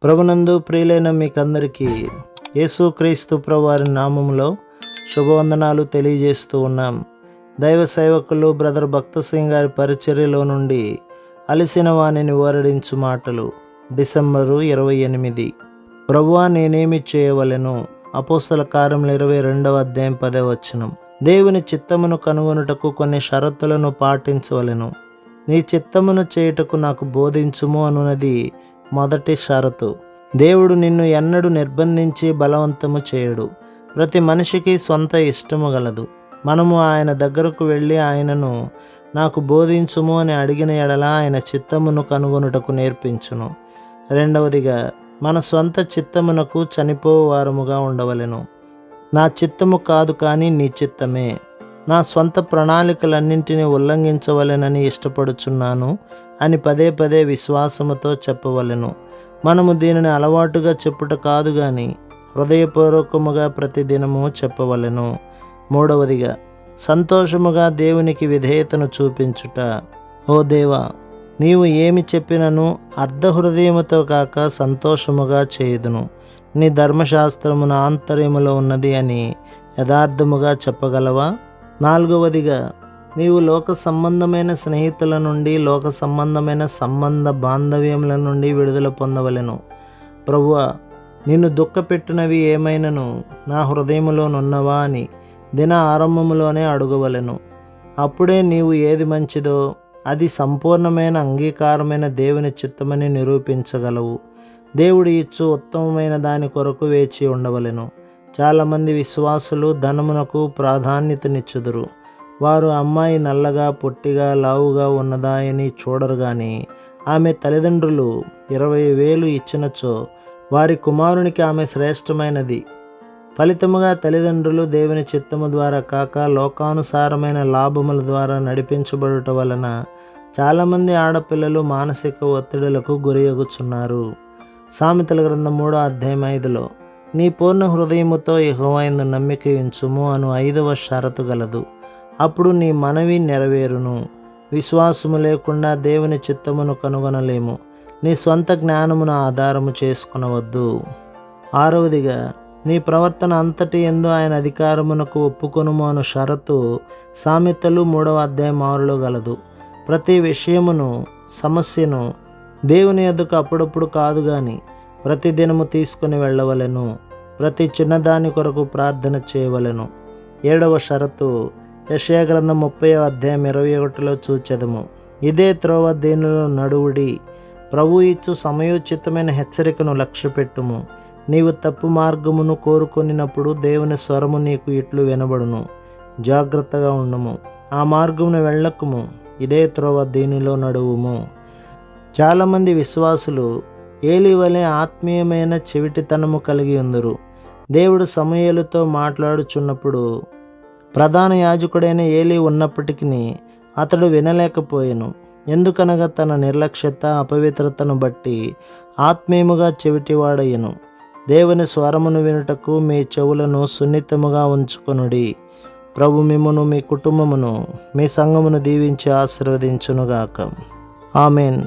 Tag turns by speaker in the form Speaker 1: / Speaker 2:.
Speaker 1: ప్రభునందు ప్రియులైన మీకందరికీ యేసుక్రీస్తు ప్రభువారి నామములో శుభవందనాలు తెలియజేస్తూ ఉన్నాం. దైవ సేవకులు బ్రదర్ భక్త సింగ్ గారి పరిచర్యలో నుండి అలసిన వానిని ఓరడించు మాటలు. డిసెంబరు 28. ప్రభువా నేనేమి చేయవలెను? అపోస్తల కార్యములు 22వ అధ్యాయం 10వ వచనం. దేవుని చిత్తమును కనుగొనుటకు కొన్ని షరతులను పాటించవలెను. నీ చిత్తమును చేయుటకు నాకు బోధించుము అనున్నది మొదటి షరతు. దేవుడు నిన్ను ఎన్నడూ నిర్బంధించి బలవంతము చేయడు. ప్రతి మనిషికి సొంత ఇష్టము గలదు. మనము ఆయన దగ్గరకు వెళ్ళి ఆయనను నాకు బోధించుము అని అడిగిన ఎడల ఆయన చిత్తమును కనుగొనుటకు నేర్పించును. రెండవదిగా, మన సొంత చిత్తమునకు చనిపోవారముగా ఉండవలెను. నా చిత్తము కాదు కానీ నీ చిత్తమే. నా స్వంత ప్రణాళికలన్నింటినీ ఉల్లంఘించవలెనని ఇష్టపడుచున్నాను అని పదే పదే విశ్వాసముతో చెప్పవలెను. మనము దీనిని అలవాటుగా చెప్పుట కాదు కానీ హృదయపూర్వకముగా ప్రతిదినము చెప్పవలెను. మూడవదిగా, సంతోషముగా దేవునికి విధేయతను చూపించుట. ఓ దేవా, నీవు ఏమి చెప్పినను అర్ధ హృదయముతో కాక సంతోషముగా చేయుదును. నీ ధర్మశాస్త్రమున ఆంతర్యములో ఉన్నది అని యథార్థముగా చెప్పగలవా? నాలుగవదిగా, నీవు లోక సంబంధమైన స్నేహితుల నుండి లోక సంబంధమైన సంబంధ బాంధవ్యముల నుండి విడుదల పొందవలెను. ప్రభువా, నిన్ను దుఃఖపెట్టినవి ఏమైనను నా హృదయములోనున్నవా అని దిన ఆరంభములోనే అడగవలెను. అప్పుడే నీవు ఏది మంచిదో అది సంపూర్ణమైన అంగీకారమైన దేవుని చిత్తమని నిరూపించగలవు. దేవుడు ఇచ్చు ఉత్తమమైన దాని కొరకు వేచి ఉండవలెను. చాలామంది విశ్వాసులు ధనమునకు ప్రాధాన్యతనిచ్చుదురు. వారు అమ్మాయి నల్లగా పొట్టిగా లావుగా ఉన్నదా అని చూడరు కానీ ఆమె తల్లిదండ్రులు 20,000 ఇచ్చినచో వారి కుమారునికి ఆమె శ్రేష్టమైనది. ఫలితముగా తల్లిదండ్రులు దేవుని చిత్తము ద్వారా కాక లోకానుసారమైన లాభముల ద్వారా నడిపించబడుట వలన చాలామంది ఆడపిల్లలు మానసిక ఒత్తిడులకు గురియగుచున్నారు. సామెతల గ్రంథం 3వ అధ్యాయం 5లో నీ పూర్ణ హృదయముతో యెహోవాయందు నమ్మిక ఉంచుము అను 5వ షరతు గలదు. అప్పుడు నీ మనవి నెరవేరును. విశ్వాసము లేకుండా దేవుని చిత్తమును కనుగొనలేము. నీ స్వంత జ్ఞానమును ఆధారము చేసుకొనవద్దు. ఆరవదిగా, నీ ప్రవర్తన అంతటి యందు ఆయన అధికారమునకు ఒప్పుకొనుము అను షరతు సామెతలు 3వ అధ్యాయం 6లో గలదు. ప్రతి విషయమును సమస్యను దేవుని యొద్దకు అప్పుడప్పుడు కాదు కానీ ప్రతిదినము తీసుకుని వెళ్ళవలెను. ప్రతి చిన్నదాని కొరకు ప్రార్థన చేయవలెను. 7వ షరతు యెషయా గ్రంథం 30వ అధ్యాయం 21లో చూచెదము. ఇదే త్రోవ దీనిలో నడువుడి. ప్రభు ఇచ్చు సమయోచితమైన హెచ్చరికను లక్ష్యపెట్టుము. నీవు తప్పు మార్గమును కోరుకొనినప్పుడు దేవుని స్వరము నీకు ఇట్లు వినబడును. జాగ్రత్తగా ఉండుము, ఆ మార్గమును వెళ్ళకుము. ఇదే త్రోవ దీనిలో నడువుము. చాలామంది విశ్వాసులు ఏలీ వలె ఆత్మీయమైన చెవిటితనము కలిగి ఉందరు. దేవుడు సమూయేలుతో మాట్లాడుచున్నప్పుడు ప్రధాన యాజకుడైన ఏలీ ఉన్నప్పటికీ అతడు వినలేకపోయెను. ఎందుకనగా తన నిర్లక్ష్యత అపవిత్రతను బట్టి ఆత్మీయముగా చెవిటివాడయ్యను. దేవుని స్వరమును వినుటకు మీ చెవులను సున్నితముగా ఉంచుకొనుడి. ప్రభు మిమ్మును, మీ కుటుంబమును, మీ సంఘమును దీవించి ఆశీర్వదించునుగాక. ఆమేన్.